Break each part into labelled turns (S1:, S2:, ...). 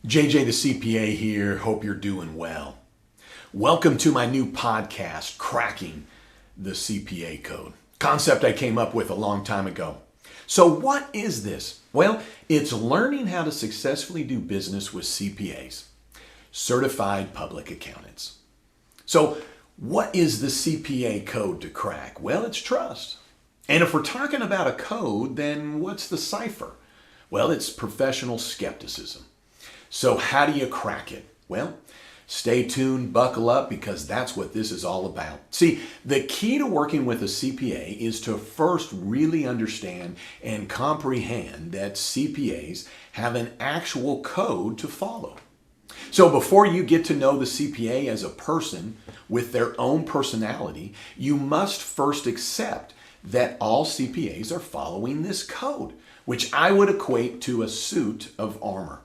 S1: JJ the CPA here. Hope you're doing well. Welcome to my new podcast, Cracking the CPA Code. Concept I came up with a long time ago. So what is this? Well, it's learning how to successfully do business with CPAs, certified public accountants. So what is the CPA code to crack? Well, it's trust. And if we're talking about a code, then what's the cipher? Well, it's professional skepticism. So how do you crack it? Well, stay tuned, buckle up, because that's what this is all about. See, the key to working with a CPA is to first really understand and comprehend that CPAs have an actual code to follow. So before you get to know the CPA as a person with their own personality, you must first accept that all CPAs are following this code, which I would equate to a suit of armor.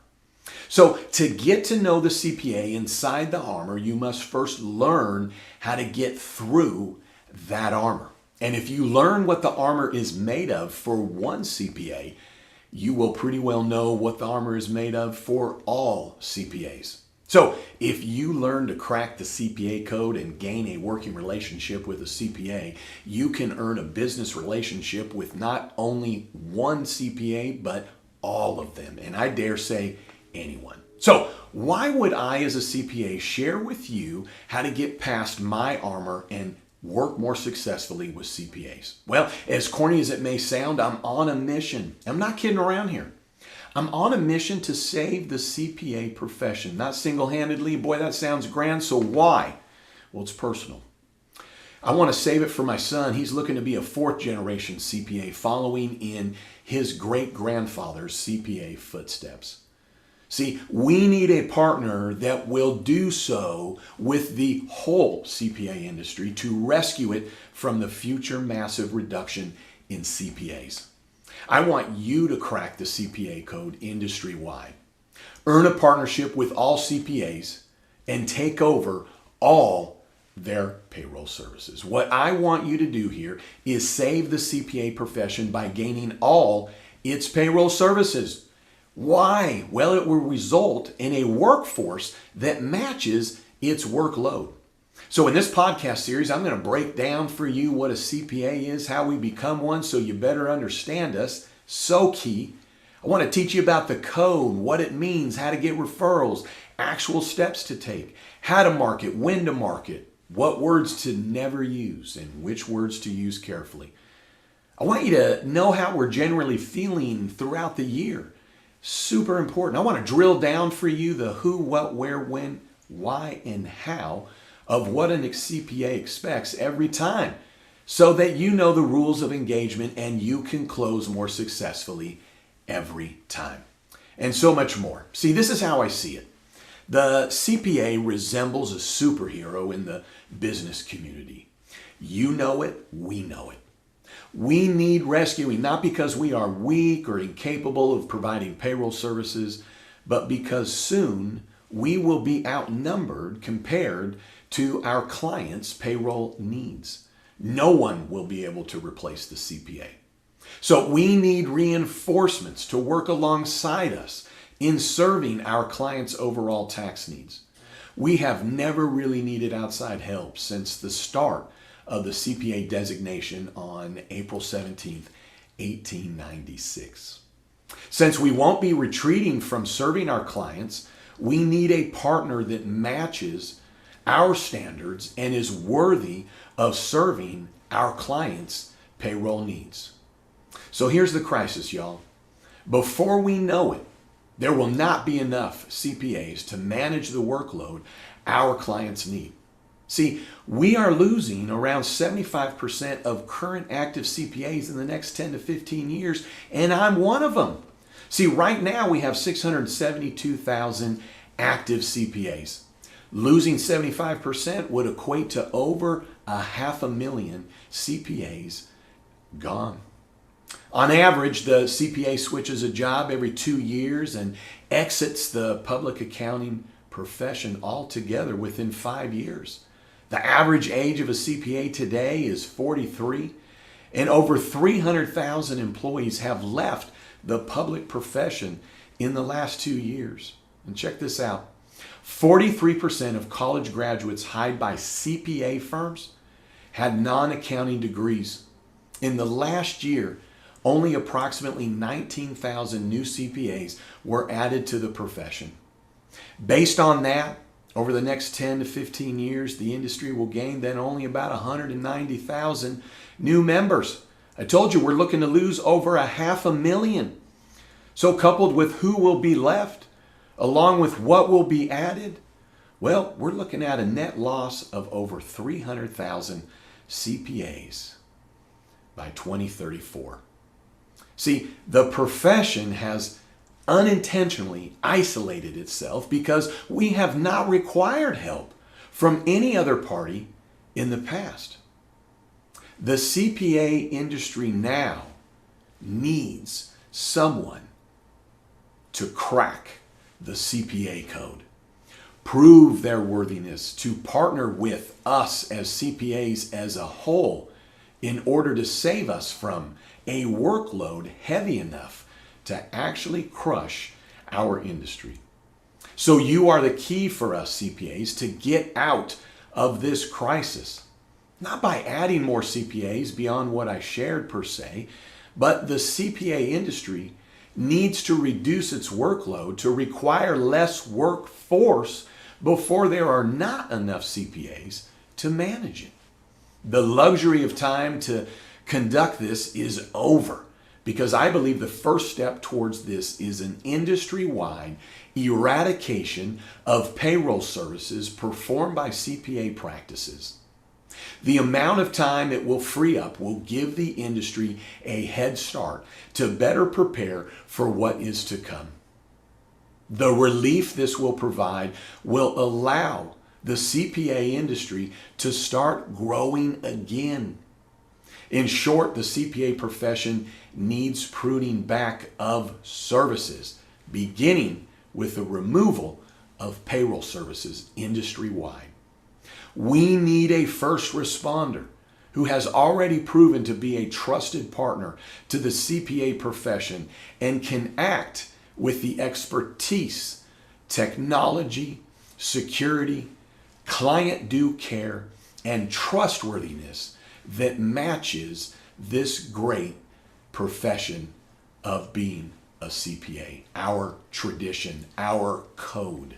S1: So to get to know the CPA inside the armor, you must first learn how to get through that armor. And if you learn what the armor is made of for one CPA, you will pretty well know what the armor is made of for all CPAs. So if you learn to crack the CPA code and gain a working relationship with a CPA, you can earn a business relationship with not only one CPA, but all of them. And I dare say, anyone. So why would I as a CPA share with you how to get past my armor and work more successfully with CPAs? Well, as corny as it may sound, I'm on a mission. I'm not kidding around here. I'm on a mission to save the CPA profession, not single-handedly. Boy, that sounds grand. So why? Well, it's personal. I want to save it for my son. He's looking to be a fourth-generation CPA following in his great-grandfather's CPA footsteps. See, we need a partner that will do so with the whole CPA industry to rescue it from the future massive reduction in CPAs. I want you to crack the CPA code industry-wide. Earn a partnership with all CPAs and take over all their payroll services. What I want you to do here is save the CPA profession by gaining all its payroll services. Why? Well, it will result in a workforce that matches its workload. So in this podcast series, I'm going to break down for you what a CPA is, how we become one, so you better understand us. So key. I want to teach you about the code, what it means, how to get referrals, actual steps to take, how to market, when to market, what words to never use, and which words to use carefully. I want you to know how we're generally feeling throughout the year. Super important. I want to drill down for you the who, what, where, when, why, and how of what an CPA expects every time so that you know the rules of engagement and you can close more successfully every time. And so much more. See, this is how I see it. The CPA resembles a superhero in the business community. You know it, we know it. We need rescuing, not because we are weak or incapable of providing payroll services, but because soon we will be outnumbered compared to our clients' payroll needs. No one will be able to replace the CPA. So we need reinforcements to work alongside us in serving our clients' overall tax needs. We have never really needed outside help since the start of the CPA designation on April 17th, 1896. Since we won't be retreating from serving our clients, we need a partner that matches our standards and is worthy of serving our clients' payroll needs. So here's the crisis, y'all. Before we know it, there will not be enough CPAs to manage the workload our clients need. See, we are losing around 75% of current active CPAs in the next 10 to 15 years, and I'm one of them. See, right now we have 672,000 active CPAs. Losing 75% would equate to over 500,000 CPAs gone. On average, the CPA switches a job every 2 years and exits the public accounting profession altogether within 5 years. The average age of a CPA today is 43, and over 300,000 employees have left the public profession in the last 2 years. And check this out. 43% of college graduates hired by CPA firms had non-accounting degrees. In the last year, only approximately 19,000 new CPAs were added to the profession. Based on that, over the next 10 to 15 years, the industry will gain then only about 190,000 new members. I told you we're looking to lose over 500,000. So coupled with who will be left, along with what will be added, well, we're looking at a net loss of over 300,000 CPAs by 2034. See, the profession has unintentionally isolated itself because we have not required help from any other party in the past. The CPA industry now needs someone to crack the CPA code, prove their worthiness, to partner with us as CPAs as a whole in order to save us from a workload heavy enough to actually crush our industry. So you are the key for us CPAs to get out of this crisis. Not by adding more CPAs beyond what I shared per se, but the CPA industry needs to reduce its workload to require less workforce before there are not enough CPAs to manage it. The luxury of time to conduct this is over, because I believe the first step towards this is an industry-wide eradication of payroll services performed by CPA practices. The amount of time it will free up will give the industry a head start to better prepare for what is to come. The relief this will provide will allow the CPA industry to start growing again. In short, the CPA profession needs pruning back of services, beginning with the removal of payroll services industry-wide. We need a first responder who has already proven to be a trusted partner to the CPA profession and can act with the expertise, technology, security, client due care, and trustworthiness that matches this great profession of being a CPA, our tradition, our code.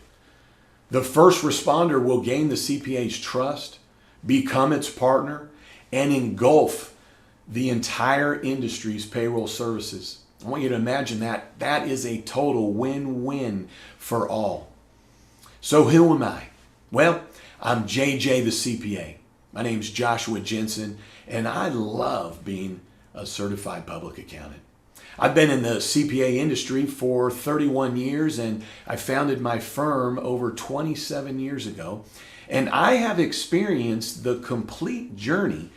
S1: The first responder will gain the CPA's trust, become its partner, and engulf the entire industry's payroll services. I want you to imagine that. That is a total win-win for all. So who am I? Well, I'm JJ the CPA. My name's Joshua Jensen, and I love being a certified public accountant. I've been in the CPA industry for 31 years, and I founded my firm over 27 years ago. And I have experienced the complete journey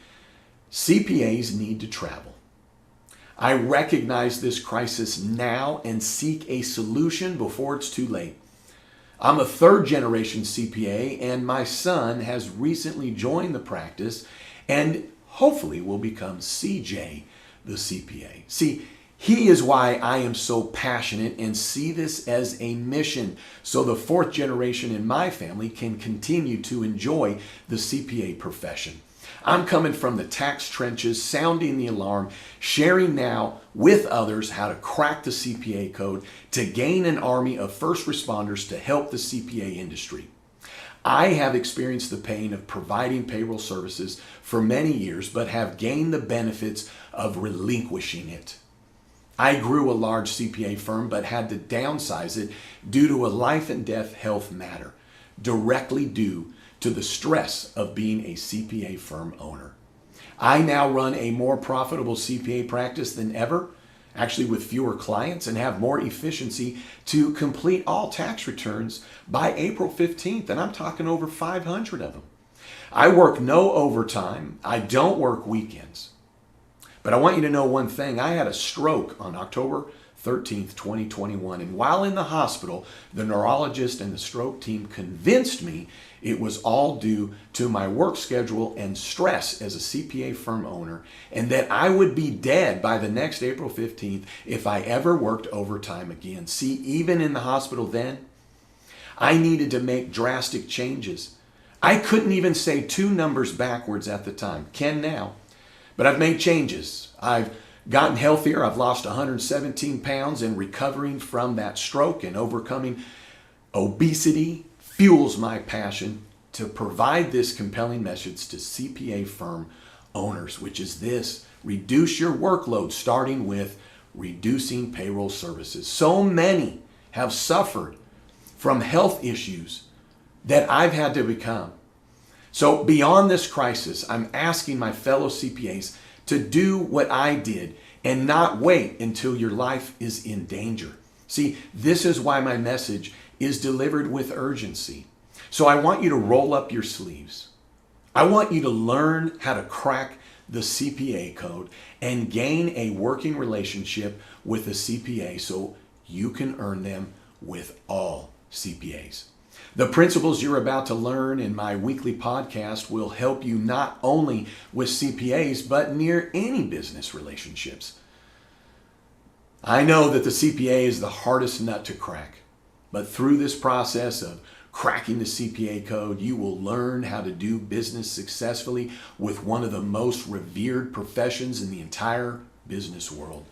S1: CPAs need to travel. I recognize this crisis now and seek a solution before it's too late. I'm a third-generation CPA, and my son has recently joined the practice and hopefully will become CJ the CPA. See, he is why I am so passionate and see this as a mission, so the fourth generation in my family can continue to enjoy the CPA profession. I'm coming from the tax trenches, sounding the alarm, sharing now with others how to crack the CPA code to gain an army of first responders to help the CPA industry. I have experienced the pain of providing payroll services for many years, but have gained the benefits of relinquishing it. I grew a large CPA firm, but had to downsize it due to a life and death health matter, directly due to the stress of being a CPA firm owner. I now run a more profitable CPA practice than ever, actually with fewer clients, and have more efficiency to complete all tax returns by April 15th, and I'm talking over 500 of them. I work no overtime. I don't work weekends. But I want you to know one thing. I had a stroke on October 13th, 2021. And while in the hospital, the neurologist and the stroke team convinced me it was all due to my work schedule and stress as a CPA firm owner, and that I would be dead by the next April 15th if I ever worked overtime again. See, even in the hospital then, I needed to make drastic changes. I couldn't even say 2 numbers backwards at the time. Can now. But I've made changes. I've gotten healthier. I've lost 117 pounds, and recovering from that stroke and overcoming obesity fuels my passion to provide this compelling message to CPA firm owners, which is this: reduce your workload, starting with reducing payroll services. So many have suffered from health issues that I've had to overcome. So beyond this crisis, I'm asking my fellow CPAs to do what I did and not wait until your life is in danger. See, this is why my message is delivered with urgency. So I want you to roll up your sleeves. I want you to learn how to crack the CPA code and gain a working relationship with a CPA so you can earn them with all CPAs. The principles you're about to learn in my weekly podcast will help you not only with CPAs, but near any business relationships. I know that the CPA is the hardest nut to crack, but through this process of cracking the CPA code, you will learn how to do business successfully with one of the most revered professions in the entire business world,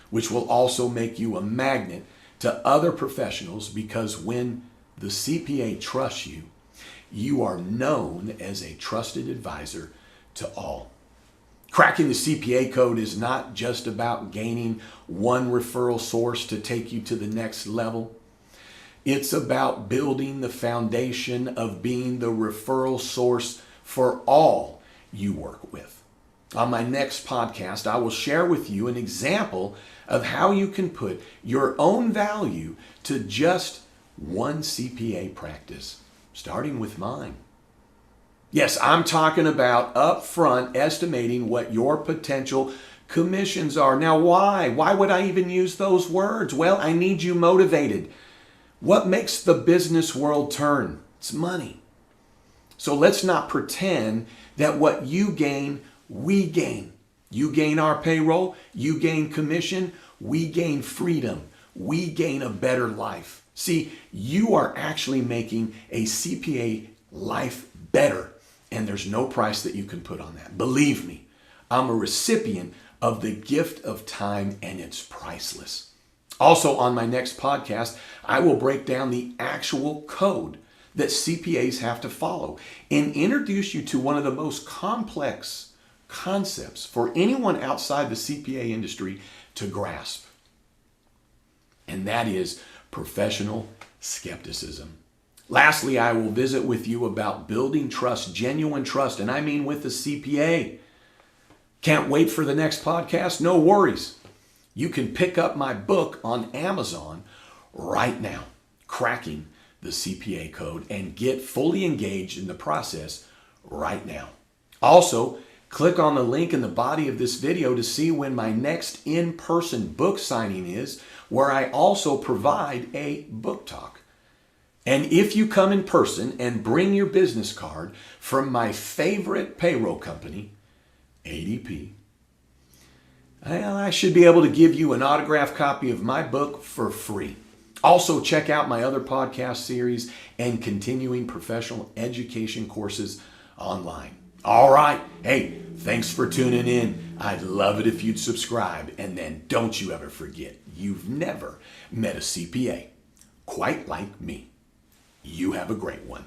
S1: which will also make you a magnet to other professionals, because when the CPA trusts you, you are known as a trusted advisor to all. Cracking the CPA code is not just about gaining one referral source to take you to the next level. It's about building the foundation of being the referral source for all you work with. On my next podcast, I will share with you an example of how you can put your own value to just one CPA practice, starting with mine. Yes, I'm talking about upfront estimating what your potential commissions are. Now, why? Why would I even use those words? Well, I need you motivated. What makes the business world turn? It's money. So let's not pretend that what you gain, we gain. You gain our payroll, you gain commission, we gain freedom, we gain a better life. See, you are actually making a CPA life better, and there's no price that you can put on that. Believe me, I'm a recipient of the gift of time, and it's priceless. Also, on my next podcast, I will break down the actual code that CPAs have to follow and introduce you to one of the most complex concepts for anyone outside the CPA industry to grasp. And that is professional skepticism. Lastly, I will visit with you about building trust, genuine trust, and I mean with the CPA. Can't wait for the next podcast? No worries. You can pick up my book on Amazon right now, Cracking the CPA Code, and get fully engaged in the process right now. Also, click on the link in the body of this video to see when my next in-person book signing is, where I also provide a book talk. And if you come in person and bring your business card from my favorite payroll company, ADP, I should be able to give you an autographed copy of my book for free. Also, check out my other podcast series and continuing professional education courses online. All right. Hey, thanks for tuning in. I'd love it if you'd subscribe. And then don't you ever forget, you've never met a CPA quite like me. You have a great one.